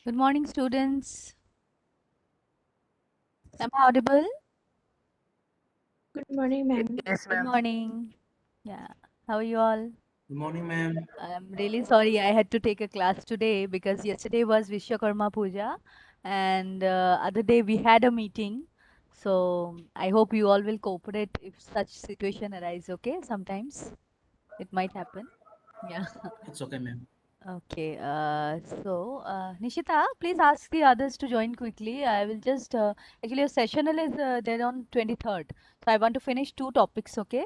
Good morning, students. Am I audible? Good morning, ma'am. Yes, Good ma'am. morning. Yeah. How are you all? Good morning, ma'am. I'm really sorry I had to take a class today because yesterday was Vishwakarma Puja and other day we had a meeting. So I hope you all will cooperate if such situation arise, okay? Sometimes it might happen. Yeah. It's okay, ma'am. Okay, Nishita, please ask the others to join quickly. I will just, actually, your sessional is there on 23rd. So I want to finish two topics, okay?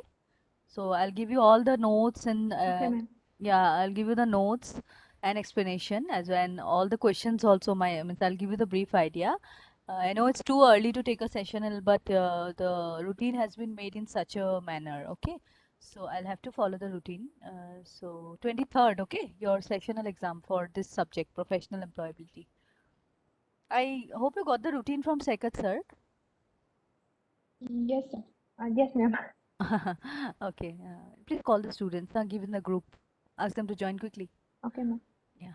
So I'll give you all the notes and, Okay, ma'am. yeah, I'll give you the notes and explanation as well, and all the questions also. Means I'll give you the brief idea. I know it's too early to take a sessional, but the routine has been made in such a manner, okay? So I'll have to follow the routine. So 23rd, okay, your sessional exam for this subject, professional employability. I hope you got the routine from Sekat sir. Yes, sir. Yes, ma'am. Okay, please call the students, give in the group, ask them to join quickly. Okay, ma'am. Yeah.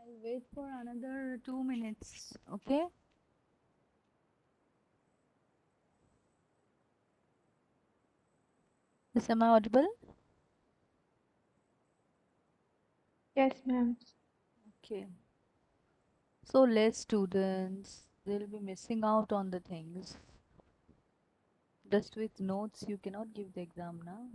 I'll wait for another 2 minutes, okay? Is am I audible? Yes, ma'am. Okay. So less students, they'll be missing out on the things. Just with notes, you cannot give the exam now.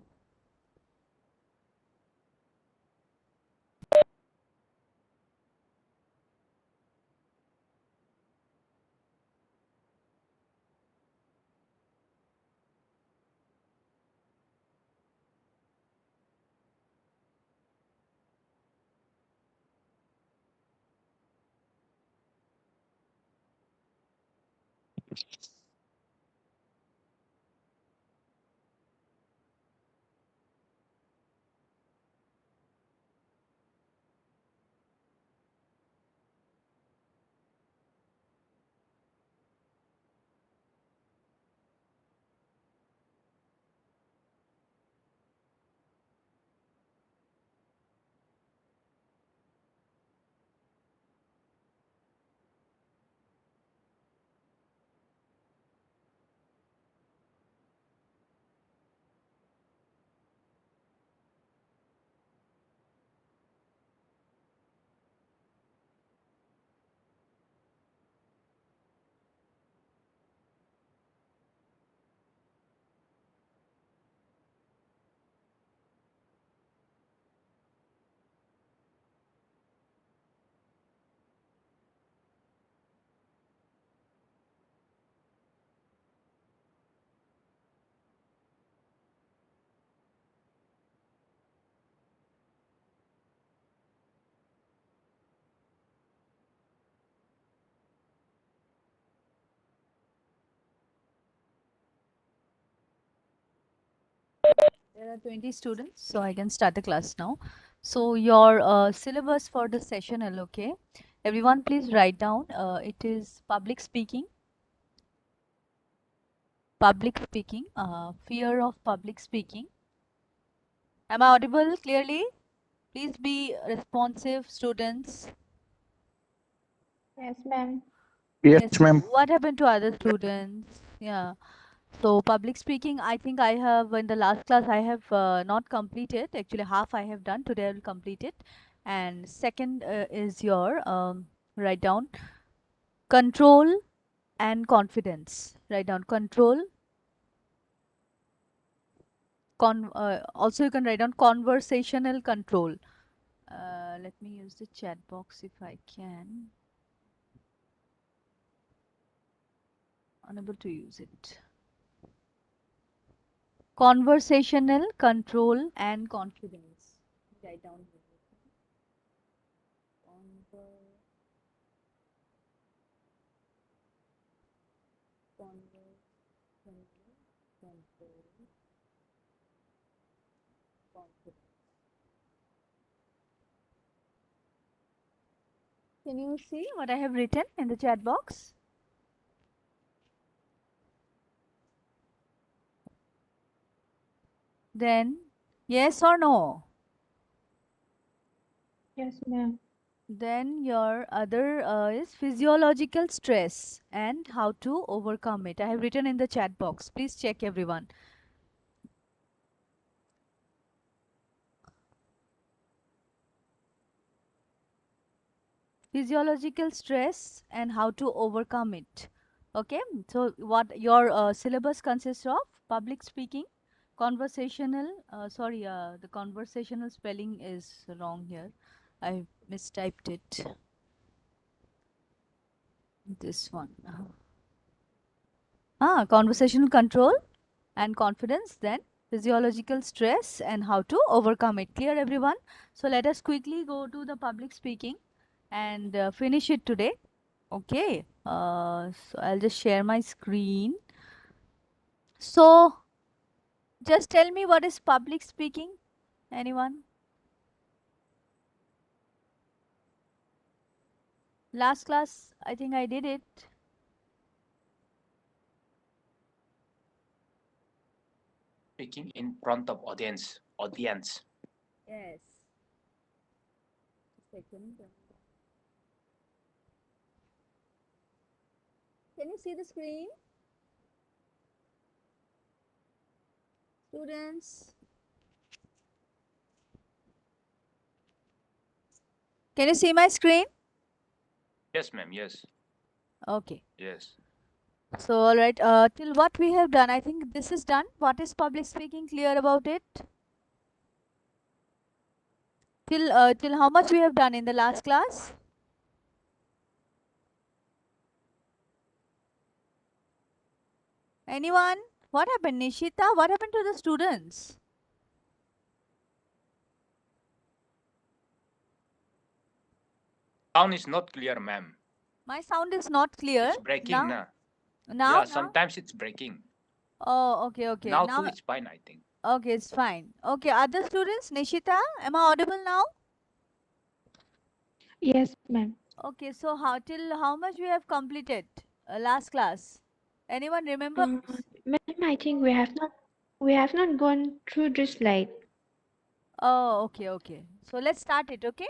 There are 20 students, so I can start the class now. So your syllabus for the session is okay. Everyone please write down. It is public speaking, fear of public speaking. Am I audible clearly? Please be responsive, students. Yes, ma'am. Yes, ma'am. What happened to other students? Yeah. So public speaking, I think I have in the last class I have not completed. Actually, half I have done. Today I will complete it. And second is your write down control and confidence. Write down control. Also you can write down conversational control. Let me use the chat box if I can. Unable to use it. Conversational control and confidence. Write down here. Can you see what I have written in the chat box? Then, yes or no? Yes, ma'am. Then your other is physiological stress and how to overcome it. I have written in the chat box. Please check everyone. Physiological stress and how to overcome it. Okay, so what your syllabus consists of? Public speaking, conversational, the conversational spelling is wrong here. I mistyped it. This one. Conversational control and confidence, then physiological stress and how to overcome it. Clear everyone? So let us quickly go to the public speaking and finish it today. Okay, so I'll just share my screen. So just tell me what is public speaking? Anyone? Last class, I think I did it. Speaking in front of audience. Yes. Second. Can you see the screen? Students? Can you see my screen? Yes, ma'am. Yes. Okay. Yes. So, all right, till what we have done, I think this is done. What is public speaking? Clear about it? Till how much we have done in the last class? Anyone? What happened, Nishita? What happened to the students? Sound is not clear, ma'am. My sound is not clear. It's breaking Now? now. Now? Yeah, sometimes it's breaking. Oh, okay, okay. Now Now, too, it's fine, I think. okay, it's fine. Okay, other students, Nishita, am I audible now? Yes, ma'am. Okay, so till how much we have completed last class? Anyone remember? Ma'am, I think we have not gone through this slide. Oh, okay, okay. So let's start it, okay?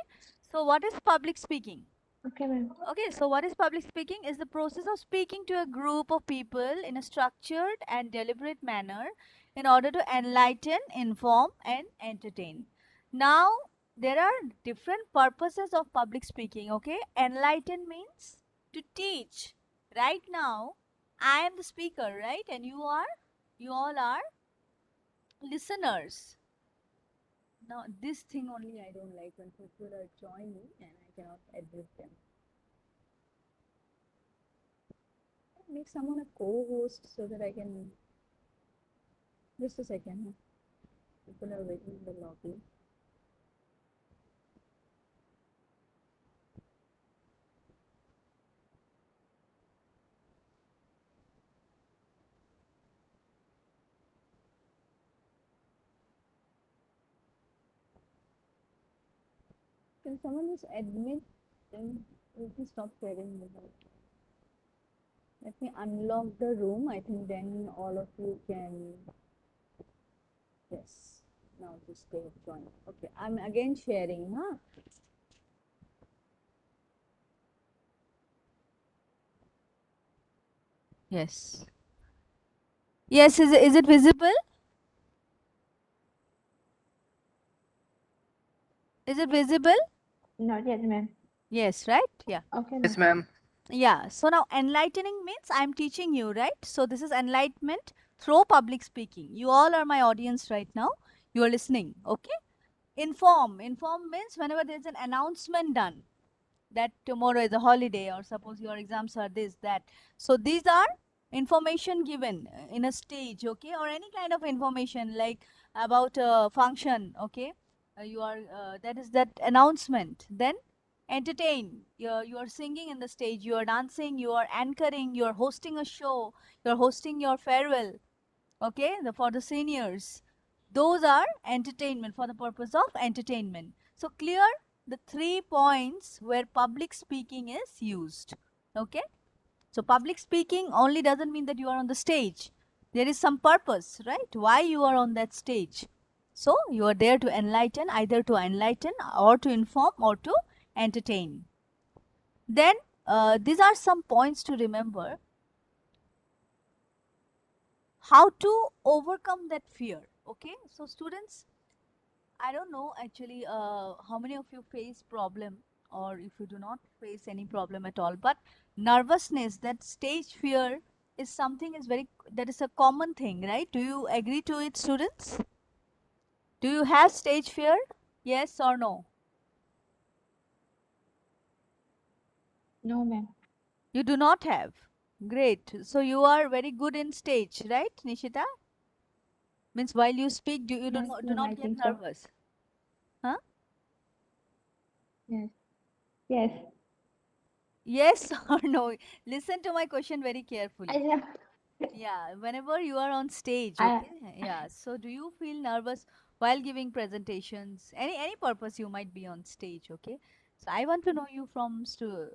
So what is public speaking? Okay, ma'am. Okay, so what is public speaking? Is the process of speaking to a group of people in a structured and deliberate manner in order to enlighten, inform, and entertain. Now, there are different purposes of public speaking, okay? Enlighten means to teach. Right now, I am the speaker, right? And you all are listeners. Now, this thing only I don't like when people are joining and I cannot address them. Make someone a co-host so that I can. Just a second. People are waiting in the lobby. Can someone just admit them? Let me stop sharing the whole. Let me unlock the room. I think then all of you can. Yes. Now just they have joined. Okay. I'm again sharing, huh? Yes. Yes, is it visible? Is it visible? Not yet, ma'am. Yes, right? Yeah. Okay, Yes, ma'am. ma'am. Yeah. So now enlightening means I'm teaching you, right? So this is enlightenment through public speaking. You all are my audience right now. You are listening. Okay. Inform. Inform means whenever there's an announcement done that tomorrow is a holiday or suppose your exams are this, that. So these are information given in a stage, okay, or any kind of information like about a function, okay. You are that is that announcement. Then entertain. You are singing in the stage, you are dancing, you are anchoring, you are hosting a show, you are hosting your farewell, okay, for the seniors. Those are entertainment, for the purpose of entertainment. So clear the 3 points where public speaking is used, okay. So public speaking only doesn't mean that you are on the stage. There is some purpose, right, why you are on that stage. So you are there to enlighten, either to enlighten or to inform or to entertain. Then these are some points to remember how to overcome that fear, okay. So students, I don't know actually how many of you face problem or if you do not face any problem at all, but nervousness, that stage fear is something is very, that is a common thing, right? Do you agree to it, students? Do you have stage fear? Yes or no? No, ma'am. You do not have. Great. So you are very good in stage, right, Nishita? Means while you speak, you Yes, do ma'am, I not get think so. nervous. Huh? Yes. Yes. Yes or no? Listen to my question very I carefully. know. Yeah, whenever you are on stage, I okay? Yeah, so do you feel nervous while giving presentations? Any purpose you might be on stage, okay? So I want to know you from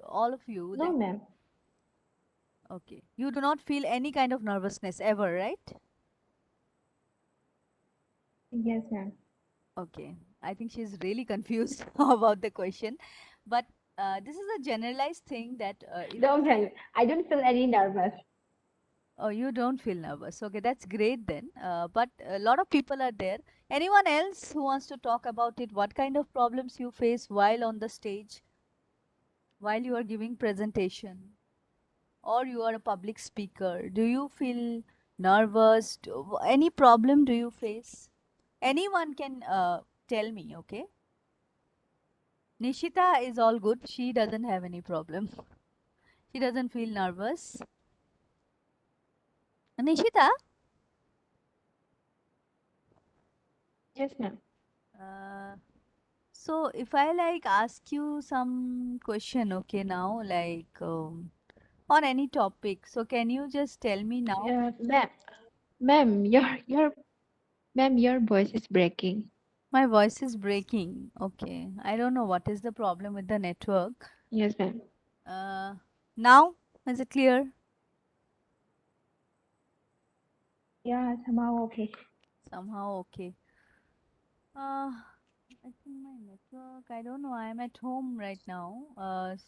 all of you no, that ma'am. okay, you do not feel any kind of nervousness ever, right? Yes, ma'am. Okay, I think she's really confused about the question, but this is a generalized thing that No, ma'am. I don't feel any nervous. oh, you don't feel nervous. Okay, that's great then. But a lot of people are there. Anyone else who wants to talk about it? What kind of problems you face while on the stage, while you are giving presentation, or you are a public speaker? Do you feel nervous? Any problem do you face? Anyone can tell me, okay? Nishita is all good. She doesn't have any problem. She doesn't feel nervous. Nishita, Yes, ma'am. uh, so if I like ask you some question, okay, now like on any topic, so can you just tell me now? Ma'am. Ma'am, your voice is breaking. My voice is breaking. Okay, I don't know what is the problem with the network. Yes, ma'am. Uh, Now is it clear? Yeah, somehow okay. Somehow okay. I think my network. I don't know. I am at home right now.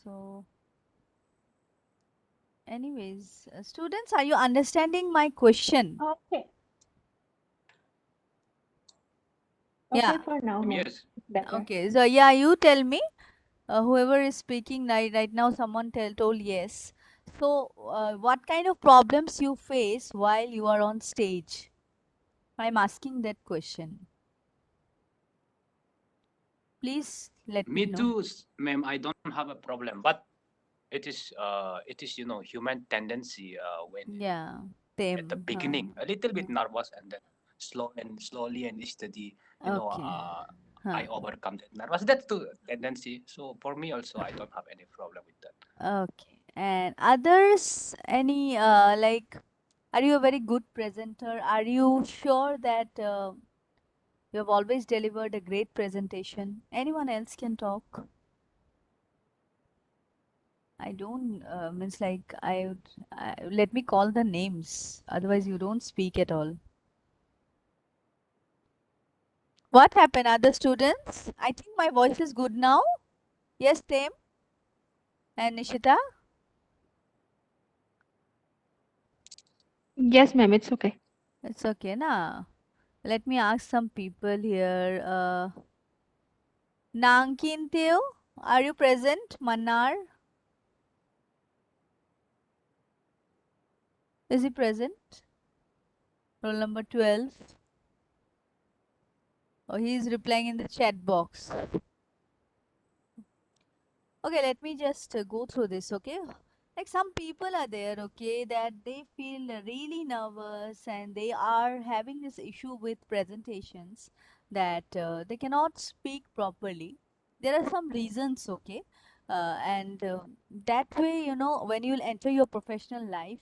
So anyways, students, are you understanding my question? Okay. Yeah. Okay for now, ma'am. Yes. It's better. Okay. So yeah, you tell me. Whoever is speaking right now, someone told yes. So, what kind of problems you face while you are on stage? I'm asking that question. Please let me Me know. too, ma'am. I don't have a problem, but it is human tendency when Yeah, at the them. beginning a little bit Yeah. nervous and then slowly and steady, Okay. I Huh. overcome that nervous. That's the tendency. So for me also, I don't have any problem with that. Okay. And others, any like, are you a very good presenter? Are you sure that You have always delivered a great presentation. Anyone else can talk. I don't means like let me call the names. Otherwise, you don't speak at all. What happened, other students? I think my voice is good now. Yes, Tem and Nishita. Yes, ma'am, it's okay. It's okay, na. Let me ask some people here. Nankin Teo, are you present? Mannar, is he present? Roll number 12. Oh, he is replying in the chat box. Okay, let me just go through this, okay? Like some people are there, okay, that they feel really nervous and they are having this issue with presentations that they cannot speak properly. There are some reasons, okay? And that way, you know, when you'll enter your professional life,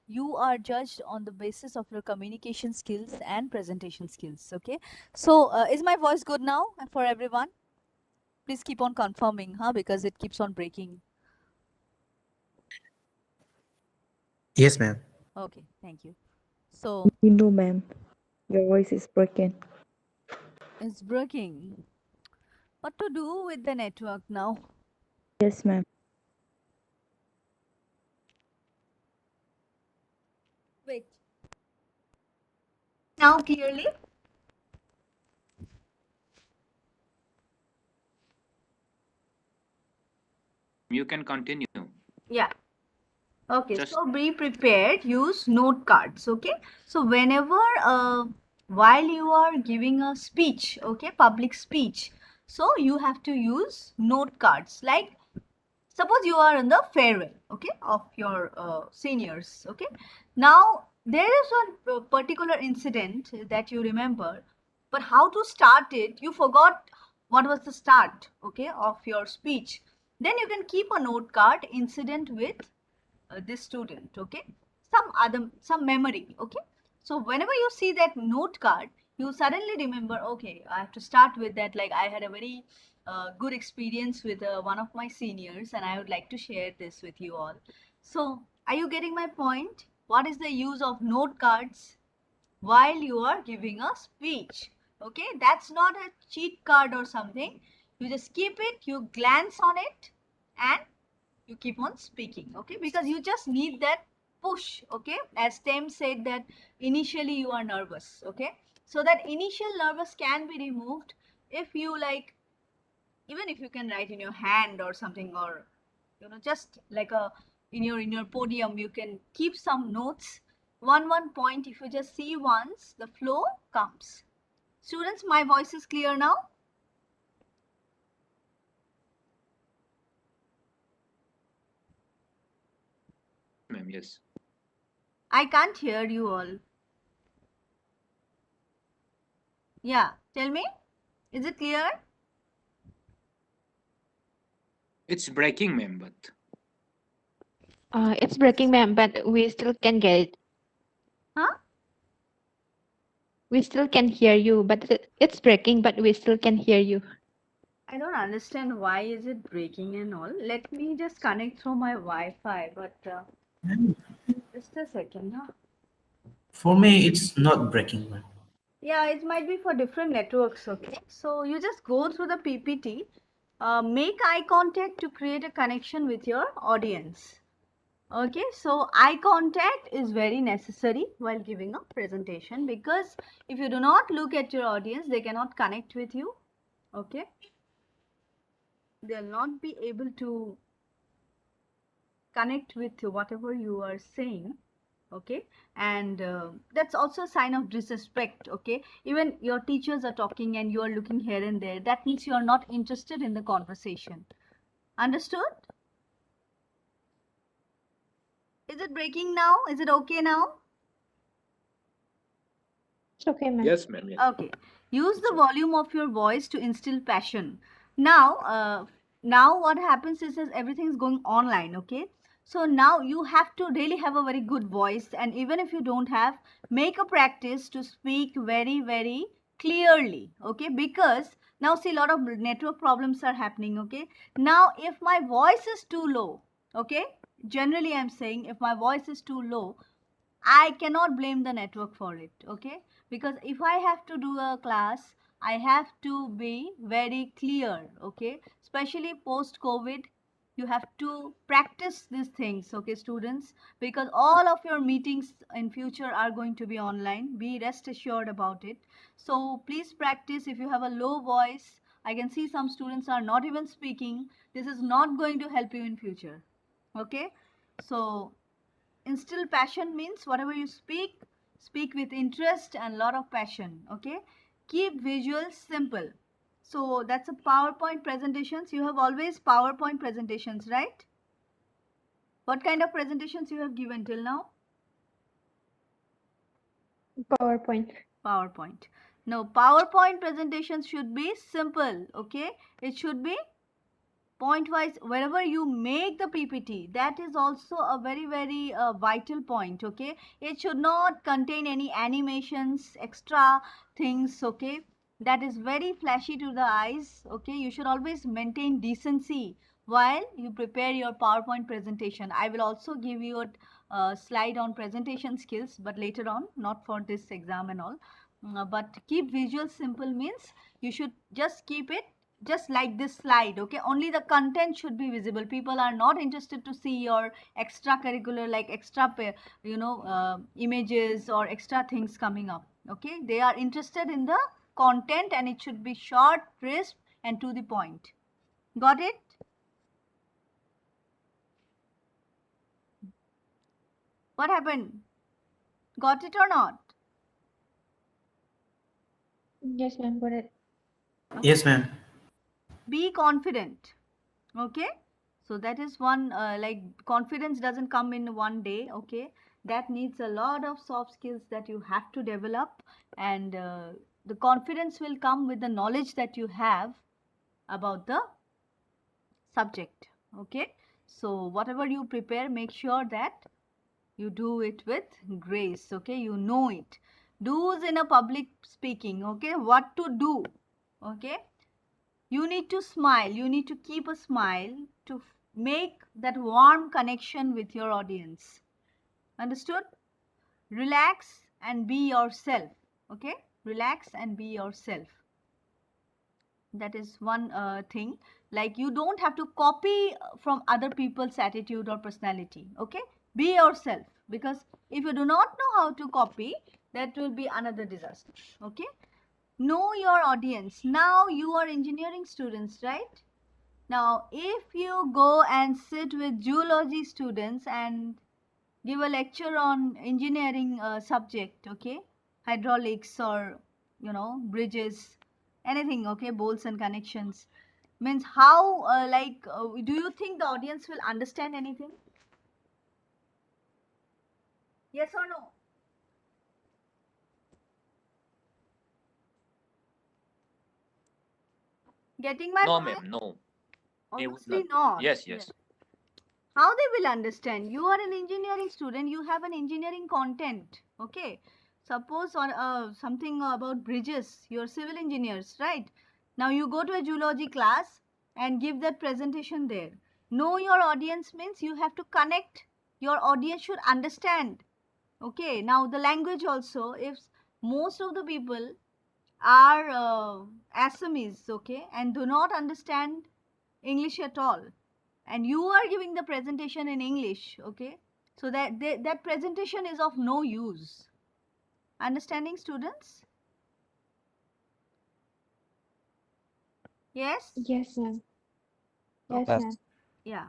you are judged on the basis of your communication skills and presentation skills, okay? So, is my voice good now for everyone? Please keep on confirming, huh? Because it keeps on breaking. Yes, ma'am. Okay, thank you. So No, ma'am. Your voice is broken. it's breaking. What to do with the network now? Yes, ma'am. Wait. Now clearly? You can continue. Yeah. Okay, Just so be prepared, use note cards, okay? So whenever while you are giving a speech, okay, public speech, so you have to use note cards. Like suppose you are in the farewell, okay, of your seniors, okay. Now there is one particular incident that you remember, but how to start it, you forgot what was the start, okay, of your speech. Then you can keep a note card incident with this student, okay, some memory, okay. So whenever you see that note card, you suddenly remember, okay, I have to start with that. Like I had a very good experience with one of my seniors and I would like to share this with you all. So are you getting my point? What is the use of note cards while you are giving a speech? Okay, that's not a cheat card or something. You just keep it, you glance on it, and you keep on speaking, okay, because you just need that push, okay. As Tem said that initially you are nervous, okay, so that initial nervous can be removed if you like, even if you can write in your hand or something, or you know, just like a in your podium you can keep some notes, one point. If you just see once, the flow comes. Students, my voice is clear now? ma'am, yes. I can't hear you all. Yeah, tell me, is it clear? It's breaking, ma'am, but It's breaking, ma'am, but we still can get it. Huh? We still can hear you, but it's breaking, but we still can hear you. I don't understand why is it breaking and all. Let me just connect through my Wi-Fi, but just a second, huh? For me, it's not breaking, ma'am. Yeah, it might be for different networks, okay? So you just go through the PPT, make eye contact to create a connection with your audience. Okay, so eye contact is very necessary while giving a presentation, because if you do not look at your audience, they cannot connect with you, okay? They'll not be able to connect with whatever you are saying, okay. And that's also a sign of disrespect, okay. Even your teachers are talking and you are looking here and there, that means you are not interested in the conversation. Understood? Is it breaking now? Is it okay now? It's okay, ma'am. yes, ma'am, yes. Okay, use the volume of your voice to instill passion. Now now what happens is everything is going online, okay. So now you have to really have a very good voice, and even if you don't have, make a practice to speak very clearly, okay? Because now see, a lot of network problems are happening, okay? Now if my voice is too low, okay, generally I'm saying if my voice is too low, I cannot blame the network for it, okay? Because if I have to do a class, I have to be very clear, okay? Especially post COVID, you have to practice these things, okay, students? Because all of your meetings in future are going to be online. Be rest assured about it. So please practice. If you have a low voice, I can see some students are not even speaking. This is not going to help you in future, okay? So instill passion means whatever you speak, speak with interest and lot of passion, okay? Keep visuals simple. So that's a PowerPoint presentations. You have always PowerPoint presentations, right? What kind of presentations you have given till now? PowerPoint. PowerPoint. No, PowerPoint presentations should be simple, okay? It should be point wise. Wherever you make the PPT, that is also a very vital point, okay? It should not contain any animations, extra things, okay? That is very flashy to the eyes, okay? You should always maintain decency while you prepare your PowerPoint presentation. I will also give you a slide on presentation skills, but later on, not for this exam and all. But keep visual simple means you should just keep it just like this slide, okay? Only the content should be visible. People are not interested to see your extracurricular, like extra images or extra things coming up, okay? They are interested in the content, and it should be short, crisp, and to the point. Got it? What happened? Got it or not? Yes, ma'am, got it. Yes, ma'am. Be confident, okay? So that is one, like confidence doesn't come in one day, okay? That needs a lot of soft skills that you have to develop, and the confidence will come with the knowledge that you have about the subject, okay? So whatever you prepare, make sure that you do it with grace, okay? You know it. Do's in a public speaking, okay? What to do, okay? You need to smile. You need to keep a smile to make that warm connection with your audience. Understood? Relax and be yourself. Okay? Relax and be yourself. That is one thing. Like you don't have to copy from other people's attitude or personality. Okay? Be yourself. Because if you do not know how to copy, that will be another disaster. Okay? Know your audience. Now you are engineering students, right? Now if you go and sit with geology students and give a lecture on engineering subject, okay, hydraulics or bridges, anything, okay, bolts and connections, means how do you think the audience will understand anything? Yes or no? Getting my No, point? ma'am, no. They would Obviously not. not. Yes, yes. How they will understand? You are an engineering student, you have an engineering content, okay? Suppose on something about bridges, you're civil engineers, right? Now you go to a geology class and give that presentation there. Know your audience means you have to connect. Your audience should understand, okay? Now the language also, if most of the people are Assamese, okay, and do not understand English at all, and you are giving the presentation in English, okay, so that presentation is of no use. Understanding, students? Yes? Yes, ma'am. Yes, Okay. ma'am. Yeah.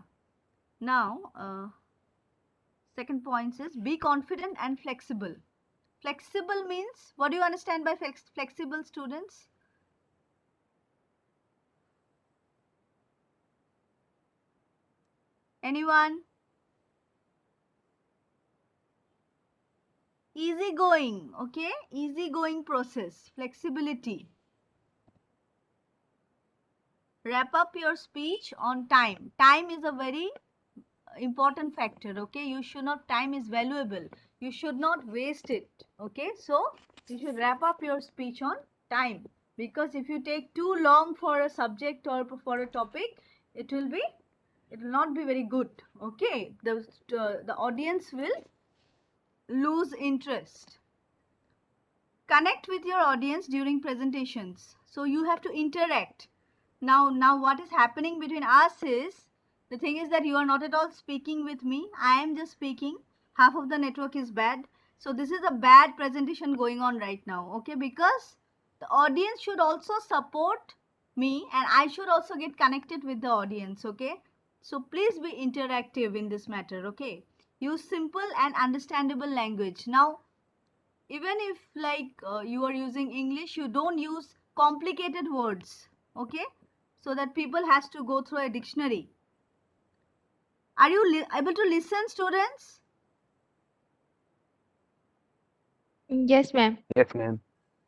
Now second point is be confident and flexible. Flexible means, what do you understand by flexible, students? Anyone? Easygoing, okay? Easygoing process, flexibility. Wrap up your speech on time. Time is a very important factor, okay? You should not, time is valuable. You should not waste it, okay? So you should wrap up your speech on time, because if you take too long for a subject or for a topic, it will not be very good. Okay, the audience will lose interest. Connect with your audience during presentations, so you have to interact. Now what is happening between us is, the thing is that you are not at all speaking with me, I am just speaking. Half of the network is bad, so this is a bad presentation going on right now. Okay, because the audience should also support me and I should also get connected with the audience. Okay, so please be interactive in this matter. Okay, use simple and understandable language. Now, even if like you are using English, you don't use complicated words. Okay, so that people has to go through a dictionary. Are you able to listen, students? Yes, ma'am. Yes, ma'am.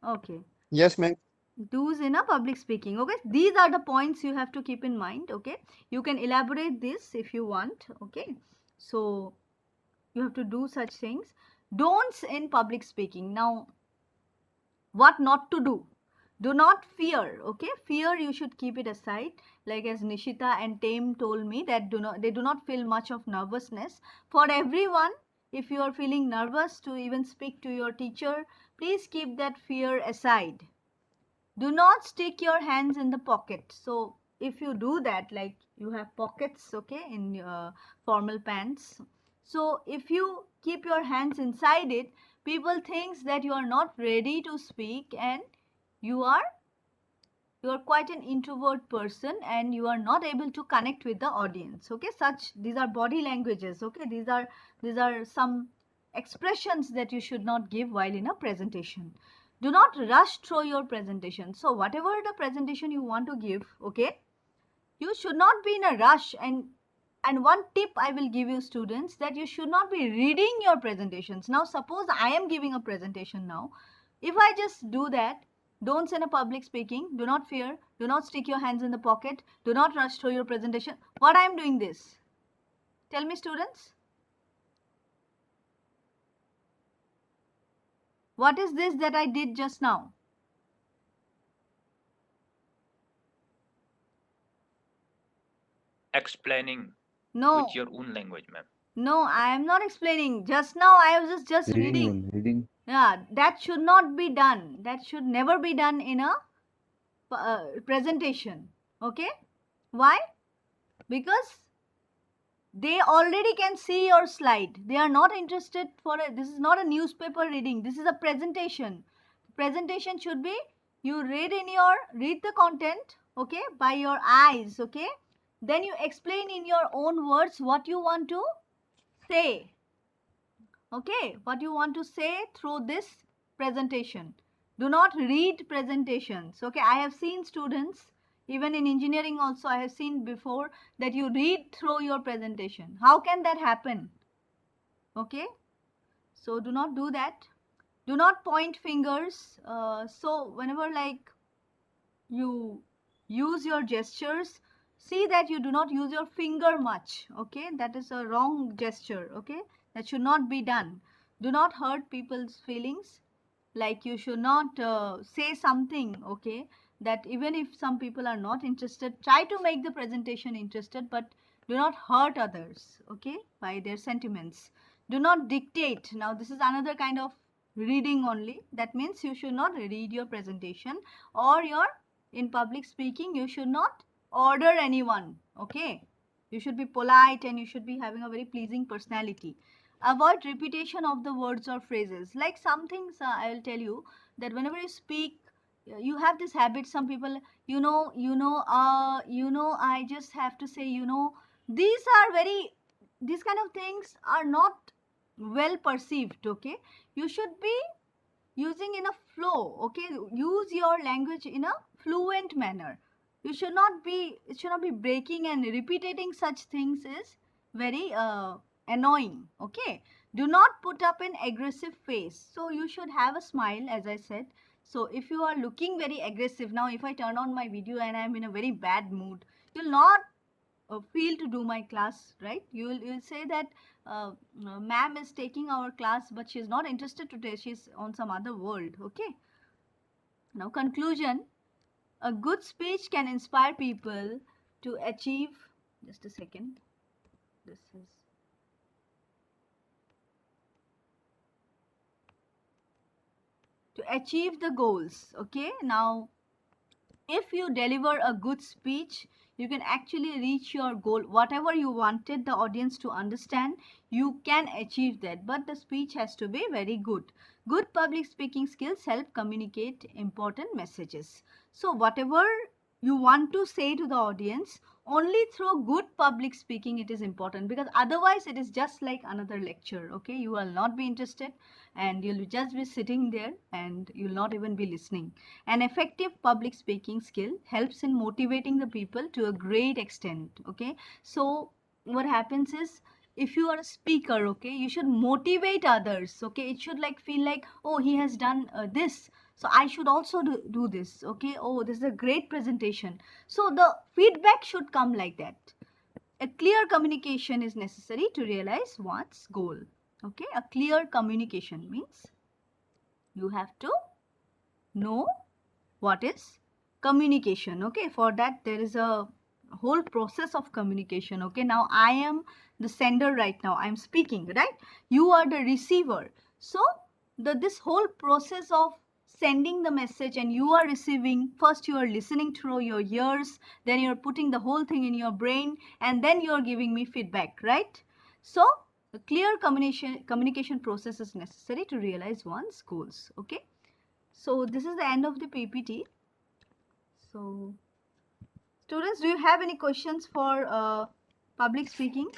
Okay, Yes, ma'am. do's in a public speaking. Okay, these are the points you have to keep in mind. Okay, you can elaborate this if you want. Okay, so you have to do such things. Don'ts in public speaking. Now, what not to do? Do not fear. Okay, fear you should keep it aside. Like as Nishita and Tame told me, that they do not feel much of nervousness. For everyone, if you are feeling nervous to even speak to your teacher, please keep that fear aside. Do not stick your hands in the pocket. So if you do that, like you have pockets, okay, in your formal pants, so if you keep your hands inside it, people thinks that you are not ready to speak and you are quite an introvert person and you are not able to connect with the audience. Okay, these are body languages. Okay, these are some expressions that you should not give while in a presentation. Do not rush through your presentation. So whatever the presentation you want to give, okay, you should not be in a rush. And one tip I will give you, students, that you should not be reading your presentations. Now suppose I am giving a presentation now. If I just do that, don't in a public speaking, do not fear, do not stick your hands in the pocket, do not rush through your presentation. What I am doing this? Tell me, students. What is this that I did just now? Explaining No, with your own language, ma'am. no, I am not explaining. Just now I was just reading. Ma'am, reading. Yeah, that should not be done. That should never be done in a presentation. Okay, why? Because they already can see your slide. They are not interested for it. This is not a newspaper reading. This is a presentation. Presentation should be, you read the content, okay, by your eyes. Okay, then you explain in your own words what you want to say. Okay, what you want to say through this presentation. Do not read presentations. Okay, I have seen students, even in engineering also, I have seen before that you read through your presentation. How can that happen? Okay, so do not do that. Do not point fingers. So whenever like you use your gestures, see that you do not use your finger much. Okay, that is a wrong gesture. Okay, that should not be done. Do not hurt people's feelings. Like you should not say something, okay, that even if some people are not interested, try to make the presentation interested, but do not hurt others, okay, by their sentiments. Do not dictate. Now this is another kind of reading only. That means you should not read your presentation, or your in public speaking you should not order anyone. Okay, you should be polite and you should be having a very pleasing personality. Avoid repetition of the words or phrases. Like some things I will tell you, that whenever you speak, you have this habit. Some people, I just have to say, these kind of things are not well perceived. Okay, you should be using in a flow. Okay, use your language in a fluent manner. It should not be breaking and repeating such things is very annoying. Okay, do not put up an aggressive face. So you should have a smile, as I said. So if you are looking very aggressive, now if I turn on my video and I'm in a very bad mood, you'll not feel to do my class, right? You'll say that ma'am is taking our class, but she's not interested today, she's on some other world. Okay, Now, conclusion. A good speech can inspire people to achieve, just a second, this is, to achieve the goals. Okay, now if you deliver a good speech, you can actually reach your goal. Whatever you wanted the audience to understand, you can achieve that. But the speech has to be very good. Good public speaking skills help communicate important messages. So, whatever you want to say to the audience, only through good public speaking it is important, because otherwise it is just like another lecture. Okay, you will not be interested and you'll just be sitting there and you'll not even be listening. An effective public speaking skill helps in motivating the people to a great extent. Okay, so what happens is, if you are a speaker, okay, you should motivate others. Okay, it should like feel like, oh, he has done this, so I should also do this. Okay, oh, this is a great presentation. So the feedback should come like that. A clear communication is necessary to realize one's goal. Okay, a clear communication means you have to know what is communication. Okay, for that there is a whole process of communication. Okay, now I am the sender right now, I'm speaking, right? You are the receiver. So this whole process of sending the message and you are receiving, first you are listening through your ears, then you're putting the whole thing in your brain, and then you're giving me feedback, right? So a clear communication process is necessary to realize one's goals. Okay, so this is the end of the PPT. So, students, do you have any questions for public speaking?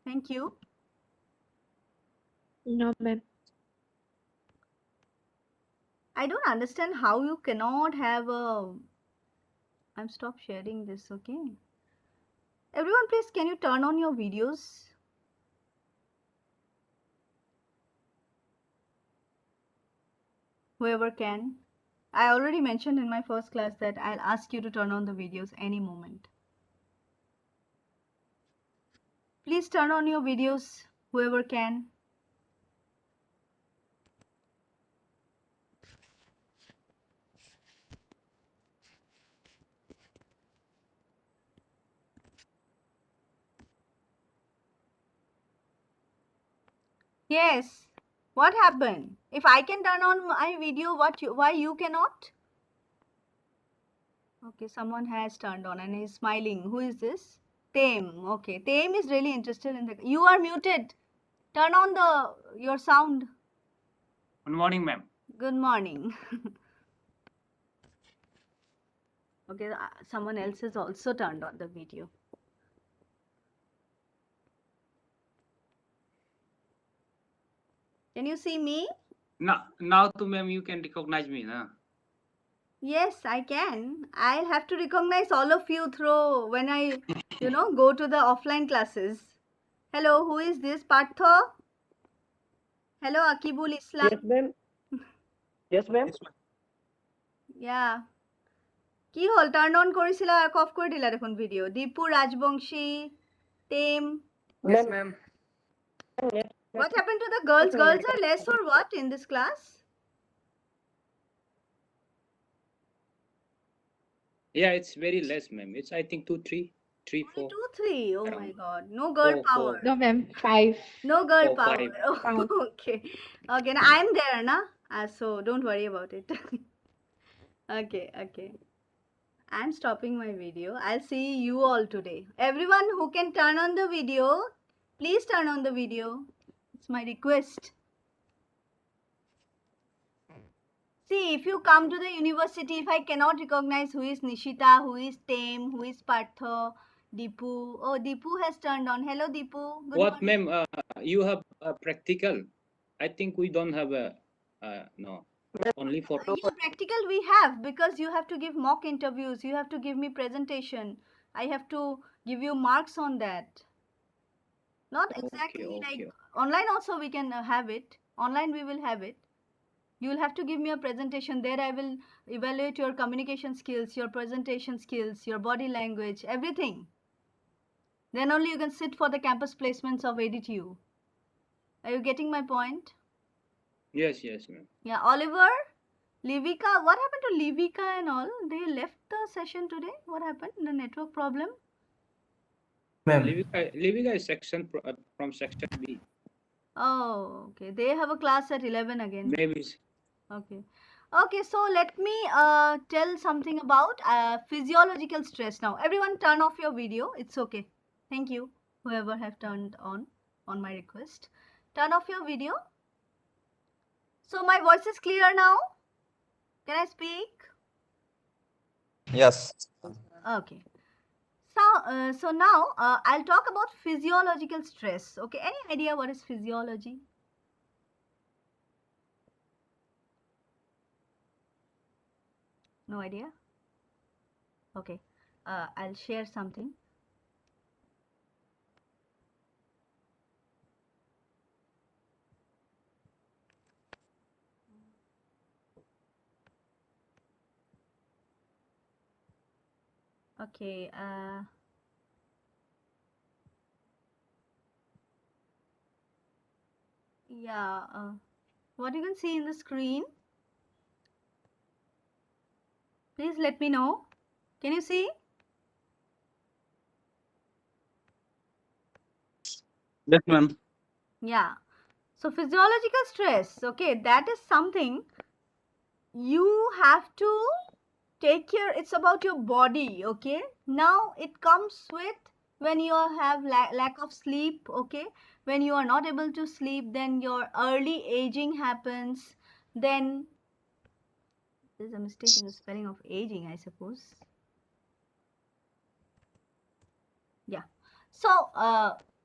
Thank you. No, ma'am. I don't understand how you cannot have a... I'm stop sharing this, okay? Everyone, please, can you turn on your videos? Whoever can. I already mentioned in my first class that I'll ask you to turn on the videos any moment. Please turn on your videos, whoever can. Yes. What happened? If I can turn on my video, why you cannot? Okay, someone has turned on and is smiling. Who is this? Tame. Okay, Tame is really interested in the... You are muted. Turn on your sound. Good morning, ma'am. Good morning. Okay, someone else has also turned on the video. Can you see me? Now to ma'am, you can recognize me, na? Yes, I can. I'll have to recognize all of you through when I, go to the offline classes. Hello, who is this? Partho? Hello, Akibul Islam. Yes, ma'am. Yes, ma'am. Yeah. কি হল turn on করেছিল আর of করে দিলা দেখুন video Dipu Rajbanshi টেম Yes, ma'am. what happened to the girls are less or what in this class Yeah, it's very less, ma'am. It's I think 2, 3, 3, 4. 2 3 oh my Around. god no girl Four, power No, ma'am. 5. no girl 4, power 5. oh, Five. okay okay now I'm there na so don't worry about it okay I'm stopping my video. I'll see you all today. Everyone who can turn on the video, please turn on the video. It's my request. See, if you come to the university, if I cannot recognize who is Nishita, who is Tame, who is Partho, Deepu. Oh, Deepu has turned on. Hello, Deepu. Good What, morning. ma'am? You have a practical. I think we don't have a no. Only for Yeah, practical we have, because you have to give mock interviews. You have to give me presentation. I have to give you marks on that. Not exactly like okay. online also we can have it. Online we will have it. You will have to give me a presentation. There I will evaluate your communication skills, your presentation skills, your body language, everything. Then only you can sit for the campus placements of EDTU. Are you getting my point? Yes, ma'am. Yeah, Oliver, Livika, what happened to Livika and all? They left the session today. What happened? The network problem? Ma'am. Livika is from section B. Oh, okay. They have a class at 11 again. Maybe. Okay. Okay, so let me tell something about physiological stress now. Everyone turn off your video. It's okay. Thank you. Whoever have turned on my request. Turn off your video. So my voice is clear now? Can I speak? Yes. Okay. So now I'll talk about physiological stress. Okay. Any idea what is physiology? No idea? Okay. I'll share something. Okay. Yeah. What you can see in the screen? Please let me know. Can you see? Yes, ma'am. Yeah. So physiological stress, okay, that is something you have to take care. It's about your body, okay. Now it comes with when you have lack of sleep, okay. When you are not able to sleep, then your early aging happens. Then there's a mistake in the spelling of aging, I suppose. Yeah. So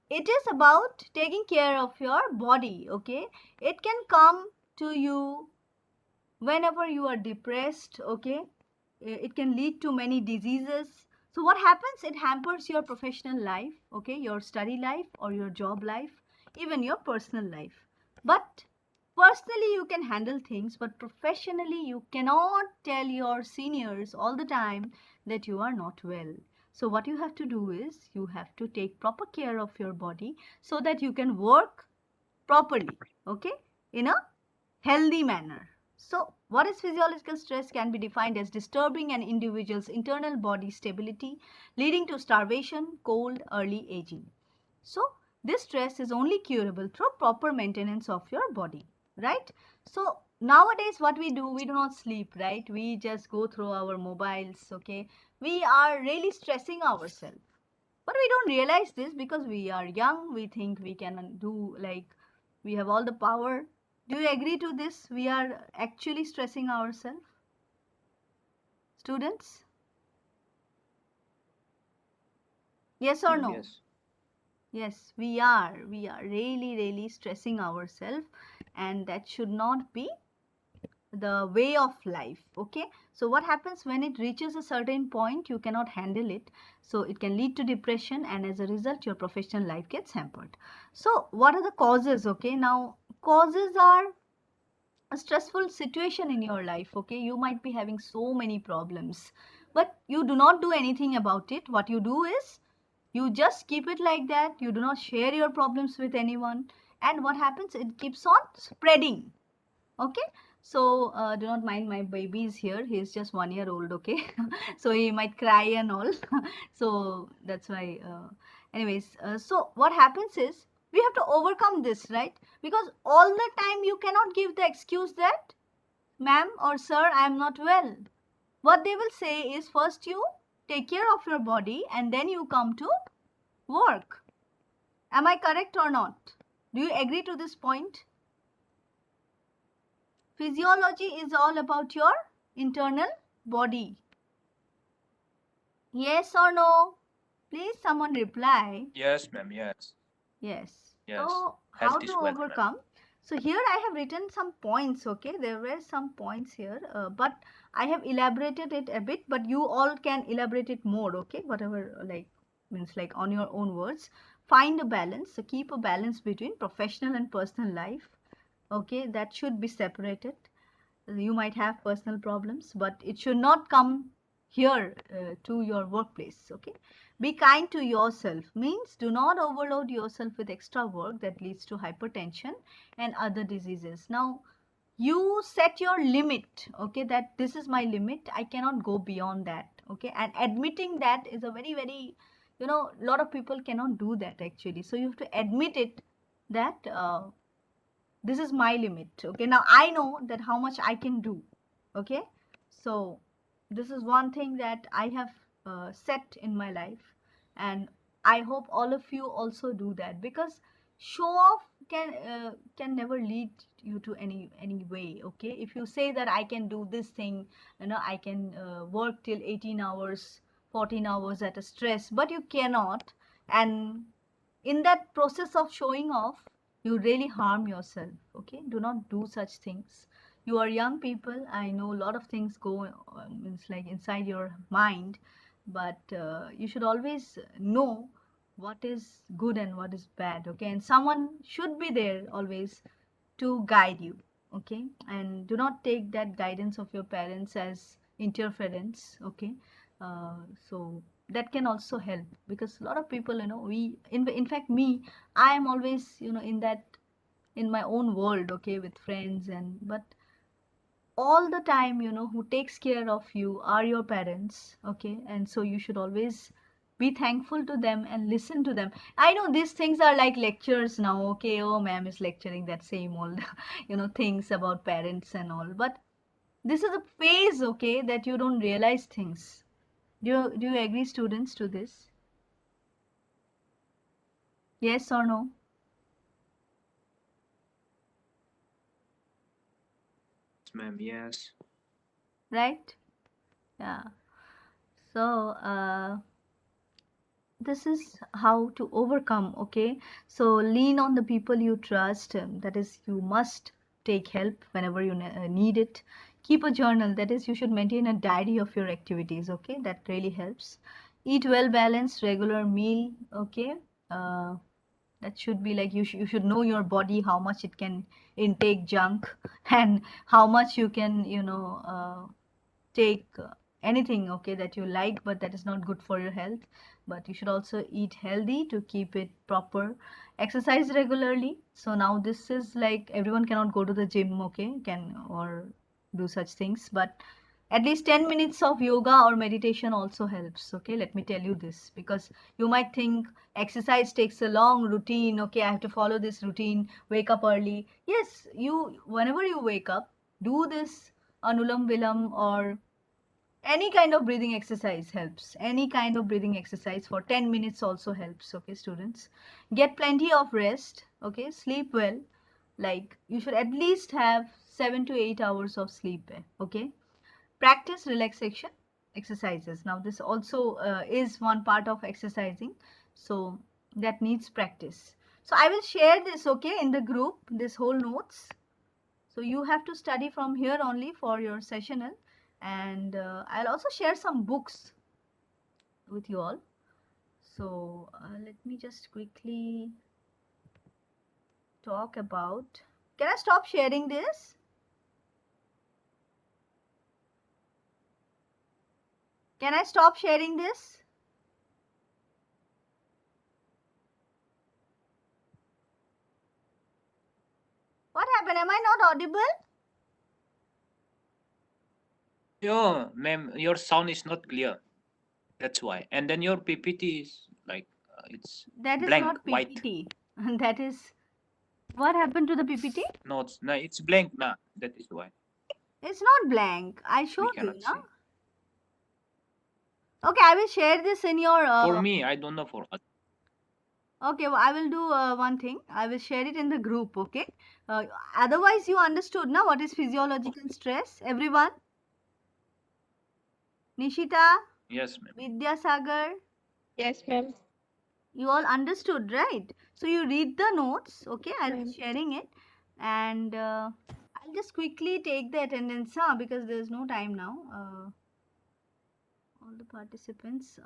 it is about taking care of your body, okay. It can come to you whenever you are depressed, okay. It can lead to many diseases. So what happens? It hampers your professional life, okay, your study life or your job life, even your personal life. But personally you can handle things, but professionally you cannot tell your seniors all the time that you are not well. So what you have to do is you have to take proper care of your body so that you can work properly, okay, in a healthy manner. So, what is physiological stress can be defined as disturbing an individual's internal body stability, leading to starvation, cold, early aging. So, this stress is only curable through proper maintenance of your body, right? So, nowadays what we do not sleep, right? We just go through our mobiles, okay? We are really stressing ourselves. But we don't realize this because we are young. We think we can do, like, we have all the power. Do you agree to this? We are actually stressing ourselves. Students? Yes or no? Yes. Yes, we are. We are really, really stressing ourselves, and that should not be the way of life, okay. So what happens when it reaches a certain point, you cannot handle it, so it can lead to depression, and as a result your professional life gets hampered. So what are the causes? Okay, now causes are a stressful situation in your life, okay. You might be having so many problems, but you do not do anything about it. What you do is you just keep it like that. You do not share your problems with anyone, and what happens, it keeps on spreading, okay. So do not mind, my baby is here. He is just 1 year old, okay. So he might cry and all. So that's why anyways, so what happens is we have to overcome this, right? Because all the time you cannot give the excuse that ma'am or sir, I am not well. What they will say is, first you take care of your body and then you come to work. Am I correct or not? Do you agree to this point? Physiology is all about your internal body. Yes or no? Please someone reply. Yes, ma'am. Yes. Yes. Yes. So how Health is to wealth, ma'am. overcome? So here I have written some points, okay? There were some points here, but I have elaborated it a bit, but you all can elaborate it more, okay? Whatever, like, means like on your own words. Find a balance. So keep a balance between professional and personal life, okay? That should be separated. You might have personal problems, but it should not come here to your workplace, okay. Be kind to yourself means do not overload yourself with extra work that leads to hypertension and other diseases. Now you set your limit, okay, that this is my limit, I cannot go beyond that, okay, and admitting that is a very, very, a lot of people cannot do that actually. So you have to admit it, that this is my limit, okay, now I know that how much I can do, okay. So this is one thing that I have set in my life, and I hope all of you also do that, because show off can never lead you to any way, okay. If you say that I can do this thing, I can work till 18 hours 14 hours at a stress, but you cannot, and in that process of showing off you really harm yourself, okay. Do not do such things. You are young people, I know a lot of things go it's like inside your mind, but you should always know what is good and what is bad, okay, and someone should be there always to guide you, okay, and do not take that guidance of your parents as interference, okay. So that can also help, because a lot of people, we in fact me, I am always, in that, in my own world, okay, with friends, and but all the time, who takes care of you are your parents, okay, and so you should always be thankful to them and listen to them. I know these things are like lectures now, okay, oh ma'am is lecturing that same old things about parents and all, but this is a phase, okay, that you don't realize things. Do you agree, students, to this? Yes or no? Yes, ma'am. Yes. Right? Yeah. So this is how to overcome, okay. So lean on the people you trust, that is, you must take help whenever you need it. Keep a journal, that is, you should maintain a diary of your activities, okay, that really helps. Eat well balanced regular meal, okay. That should be like, you should know your body, how much it can intake junk and how much you can, take anything, okay, that you like but that is not good for your health. But you should also eat healthy to keep it proper. Exercise regularly. So now this is like, everyone cannot go to the gym, okay, can or do such things, but at least 10 minutes of yoga or meditation also helps, okay. Let me tell you this, because you might think exercise takes a long routine, okay, I have to follow this routine, wake up early. Yes, you, whenever you wake up, do this anulam vilam or any kind of breathing exercise helps. Any kind of breathing exercise for 10 minutes also helps, okay, students. Get plenty of rest, okay, sleep well. Like, you should at least have 7 to 8 hours of sleep, okay. Practice relaxation exercises. Now this also is one part of exercising, so that needs practice. So I will share this, okay, in the group, this whole notes. So you have to study from here only for your sessional, and I'll also share some books with you all. So let me just quickly talk about, can I stop sharing this? Can I stop sharing this? What happened? Am I not audible? Yeah, ma'am, your sound is not clear. That's why. And then your PPT is like it's That is blank, not white. PPT. That is, what happened to the PPT? No, it's blank now. That is why It's not blank. I we showed you, cannot no? see. Okay, I will share this in your. For me, I don't know for others. Okay, well, I will do one thing. I will share it in the group, okay? Otherwise, you understood now what is physiological stress, everyone? Nishita, Yes, ma'am. Vidyasagar, Yes, ma'am. you all understood, right? So you read the notes, okay? I'll be Ma'am. sharing it, and I'll just quickly take the attendance, because there's no time now. All the participants,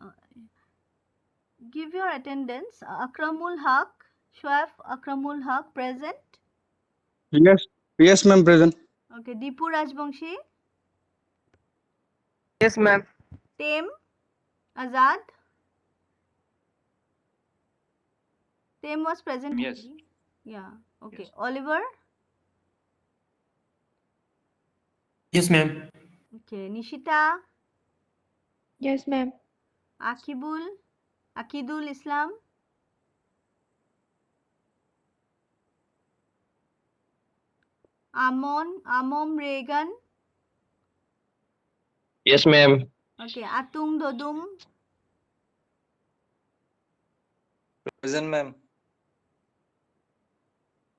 give your attendance. Akramul Haq, Shoaib Akramul Haq, present. Yes. Yes, ma'am. Present. Okay, Deepu Rajbangshi, Yes, ma'am. Tem Azad. Tem was present Yes. only. Yeah. Okay. Yes. Oliver, Yes, ma'am. Okay, Nishita, Yes, ma'am. Akidul Islam, Amom Regan, Yes, ma'am. okay, Atung Dodum, Present, ma'am.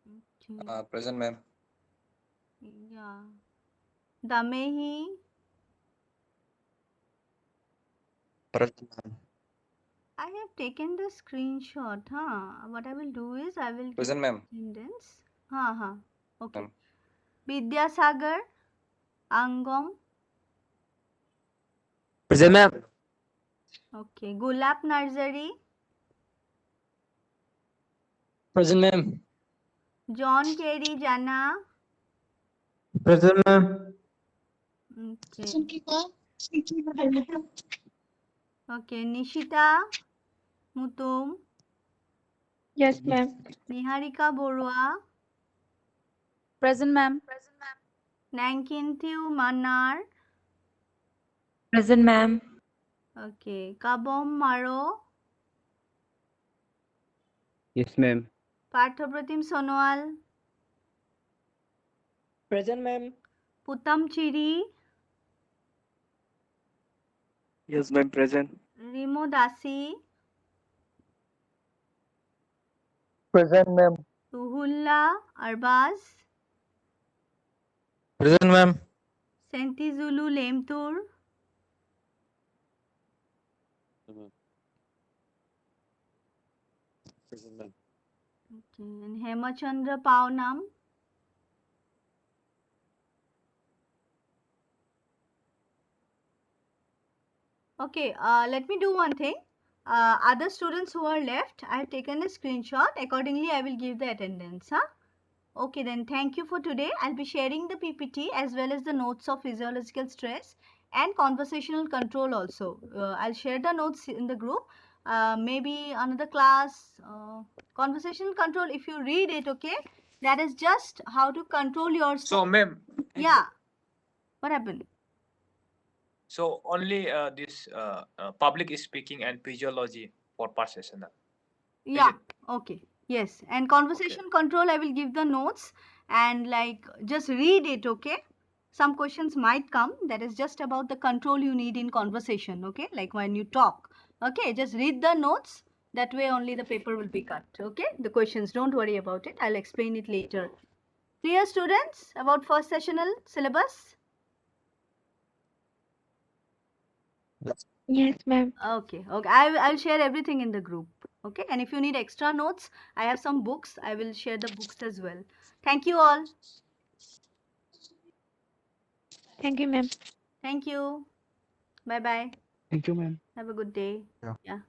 okay, Present, ma'am. yeah, Damehi, Present, ma'am. I have taken the screenshot, huh? What I will do is I will give Present, ma'am. attendance. Huh. Okay. Ma'am. Vidyasagar, Angom, Present, ma'am. okay. Gulab Nursery, Present, ma'am. John Kerry Jana, Present, ma'am. okay. Okay, Nishita, Mutum, Yes, ma'am. Niharika Borua, Present, ma'am. Nankinthiu Manar, Present, ma'am. okay. Kabom Maro, Yes, ma'am. Parthopratim Sonowal, Present, ma'am. Putam Chiri, Yes, ma'am. Present. Rimo Dasi, Present, ma'am. Ruhulla Arbaz, Present, ma'am. Senti Zulu Lemtur, Present, ma'am. okay. And Hemachandra Paunam, okay. Let me do one thing. Other students who are left, I have taken a screenshot. Accordingly, I will give the attendance. Huh? Okay, then thank you for today. I'll be sharing the PPT as well as the notes of physiological stress and conversational control also. I'll share the notes in the group. Maybe another class, conversational control, if you read it, okay, that is just how to control yourself. So, ma'am. Yeah. What happened? So only this public speaking and physiology for per session. Yeah, it? okay. Yes, and conversation control, I will give the notes and like just read it, okay? Some questions might come that is just about the control you need in conversation, okay? Like when you talk, okay? Just read the notes. That way only the paper will be cut, okay? The questions, don't worry about it. I'll explain it later. Clear, students, about first sessional syllabus? Yes, ma'am. Okay. I'll share everything in the group. Okay. And if you need extra notes, I have some books. I will share the books as well. Thank you all. Thank you, ma'am. Thank you. Bye bye. Thank you, ma'am. Have a good day. Yeah. Yeah.